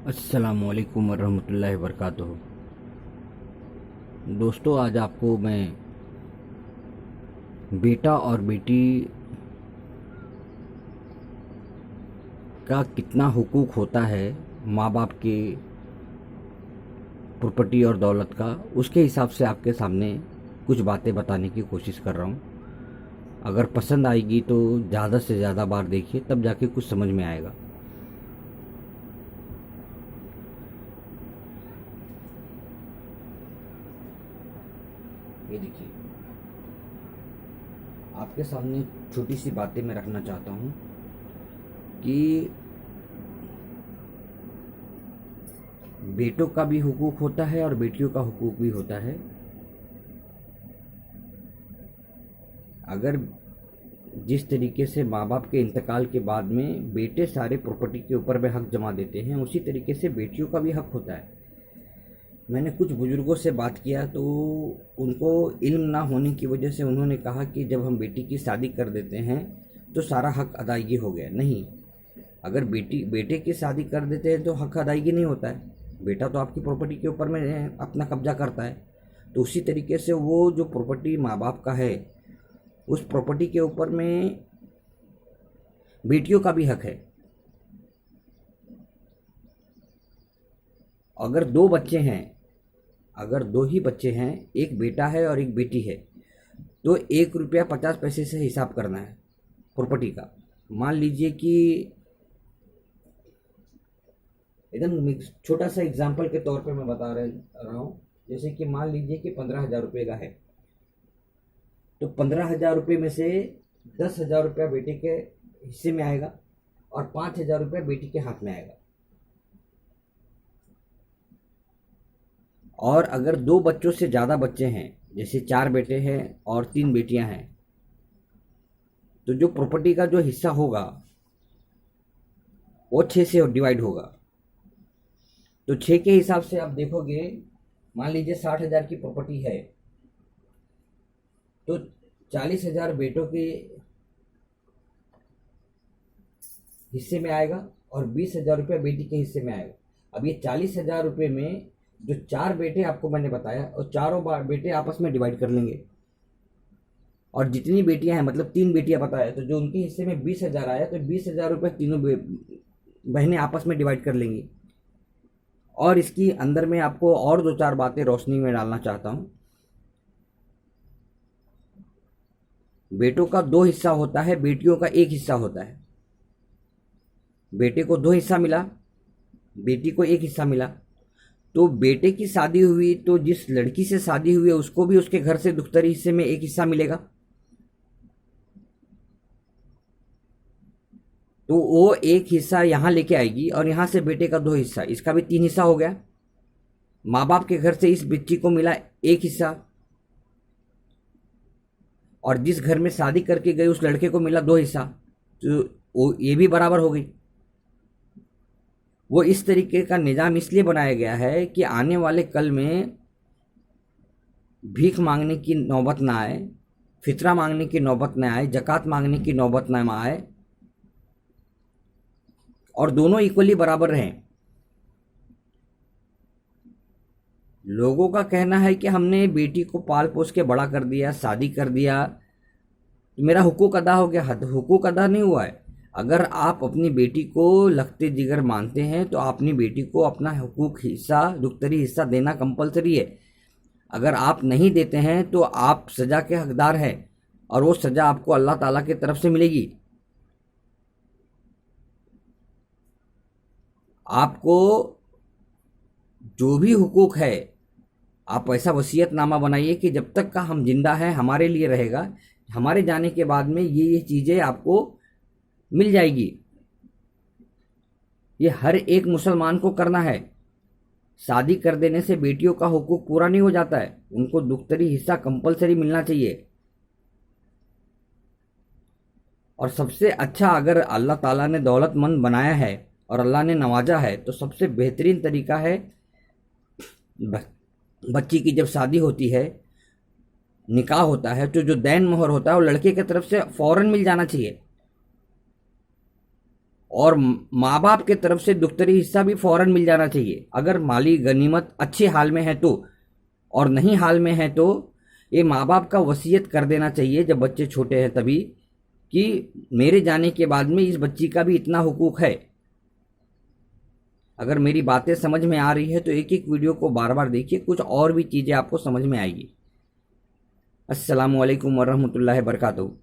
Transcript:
अस्सलामुअलैकुम वरहमतुल्लाहि वबरकातुहू। दोस्तों, आज आपको मैं बेटा और बेटी का कितना हुकूक होता है माँ बाप के प्रॉपर्टी और दौलत का, उसके हिसाब से आपके सामने कुछ बातें बताने की कोशिश कर रहा हूँ। अगर पसंद आएगी तो ज़्यादा से ज़्यादा बार देखिए, तब जाके कुछ समझ में आएगा। ये देखिए, आपके सामने छोटी सी बातें मैं रखना चाहता हूँ कि बेटों का भी हुकूक होता है और बेटियों का हुकूक भी होता है। अगर जिस तरीके से माँ बाप के इंतकाल के बाद में बेटे सारे प्रॉपर्टी के ऊपर में हक जमा देते हैं, उसी तरीके से बेटियों का भी हक होता है। मैंने कुछ बुजुर्गों से बात किया तो उनको इल्म ना होने की वजह से उन्होंने कहा कि जब हम बेटी की शादी कर देते हैं तो सारा हक अदायगी हो गया। नहीं, अगर बेटे की शादी कर देते हैं तो हक अदायगी नहीं होता है। बेटा तो आपकी प्रॉपर्टी के ऊपर में अपना कब्जा करता है। तो उसी तरीके से वो जो प्रॉपर्टी माँ बाप का है, उस प्रॉपर्टी के ऊपर में बेटियों का भी हक है। अगर दो बच्चे हैं, अगर दो ही बच्चे हैं, एक बेटा है और एक बेटी है, तो 1 रुपया 50 पैसे से हिसाब करना है प्रॉपर्टी का। मान लीजिए कि एकदम छोटा सा एग्जाम्पल के तौर पे मैं बता रहा हूँ, जैसे कि मान लीजिए कि 15,000 रुपये का है, तो 15,000 रुपये में से 10,000 रुपया बेटे के हिस्से में आएगा और 5,000 रुपया बेटी के हाथ में आएगा। और अगर दो बच्चों से ज़्यादा बच्चे हैं, जैसे 4 बेटे हैं और 3 बेटियां हैं, तो जो प्रॉपर्टी का जो हिस्सा होगा वो 6 से डिवाइड होगा। तो 6 के हिसाब से आप देखोगे, मान लीजिए 60,000 की प्रॉपर्टी है, तो 40,000 बेटों के हिस्से में आएगा और 20,000 रुपया बेटी के हिस्से में आएगा। अब ये 40,000 रुपये में जो 4 बेटे आपको मैंने बताया, और चारों बेटे आपस में डिवाइड कर लेंगे, और जितनी बेटियां हैं, मतलब 3 बेटियां बताया, तो जो उनके हिस्से में 20,000 आया, तो 20,000 रुपये तीनों बहनें आपस में डिवाइड कर लेंगी। और इसकी अंदर में आपको और 2-4 बातें रोशनी में डालना चाहता हूं। बेटों का 2 हिस्सा होता है, बेटियों का 1 हिस्सा होता है। बेटे को 2 हिस्सा मिला, बेटी को 1 हिस्सा मिला। तो बेटे की शादी हुई तो जिस लड़की से शादी हुई है उसको भी उसके घर से दुख्तरी हिस्से में 1 हिस्सा मिलेगा। तो वो 1 हिस्सा यहाँ लेके आएगी और यहाँ से बेटे का 2 हिस्सा, इसका भी 3 हिस्सा हो गया। माँ बाप के घर से इस बच्ची को मिला 1 हिस्सा, और जिस घर में शादी करके गई उस लड़के को मिला 2 हिस्सा, तो वो ये भी बराबर हो गई। वो इस तरीके का निज़ाम इसलिए बनाया गया है कि आने वाले कल में भीख मांगने की नौबत ना आए, फितरा मांगने की नौबत ना आए, ज़कात मांगने की नौबत ना आए, और दोनों इक्वली बराबर रहें। लोगों का कहना है कि हमने बेटी को पाल पोस के बड़ा कर दिया, शादी कर दिया, तो मेरा हुकूक अदा हो गया। हुकूक अदा नहीं हुआ है। अगर आप अपनी बेटी को लखते जिगर मानते हैं तो अपनी बेटी को अपना हुकूक हिस्सा, दुख्तरी हिस्सा देना कंपलसरी है। अगर आप नहीं देते हैं तो आप सज़ा के हकदार हैं, और वो सज़ा आपको अल्लाह ताला की तरफ से मिलेगी। आपको जो भी हुकूक है, आप ऐसा वसीयतनामा बनाइए कि जब तक का हम जिंदा हैं हमारे लिए रहेगा, हमारे जाने के बाद में ये चीज़ें आपको मिल जाएगी। ये हर एक मुसलमान को करना है। शादी कर देने से बेटियों का हुकूक पूरा नहीं हो जाता है, उनको दुख्तरी हिस्सा कंपलसरी मिलना चाहिए। और सबसे अच्छा, अगर अल्लाह ताला ने दौलतमंद बनाया है और अल्लाह ने नवाजा है, तो सबसे बेहतरीन तरीका है, बच्ची की जब शादी होती है, निकाह होता है, तो जो दैन मोहर होता है वो लड़के की तरफ से फ़ौरन मिल जाना चाहिए। और माँ बाप के तरफ से दुख्तरी हिस्सा भी फौरन मिल जाना चाहिए। अगर माली गनीमत अच्छे हाल में है तो, और नहीं हाल में है तो ये माँ बाप का वसीयत कर देना चाहिए जब बच्चे छोटे हैं तभी, कि मेरे जाने के बाद में इस बच्ची का भी इतना हुकूक है। अगर मेरी बातें समझ में आ रही है तो एक एक वीडियो को बार बार देखिए, कुछ और भी चीज़ें आपको समझ में आएगी। अस्सलामु अलैकुम वरहमतुल्लाहि वबरकातुहू।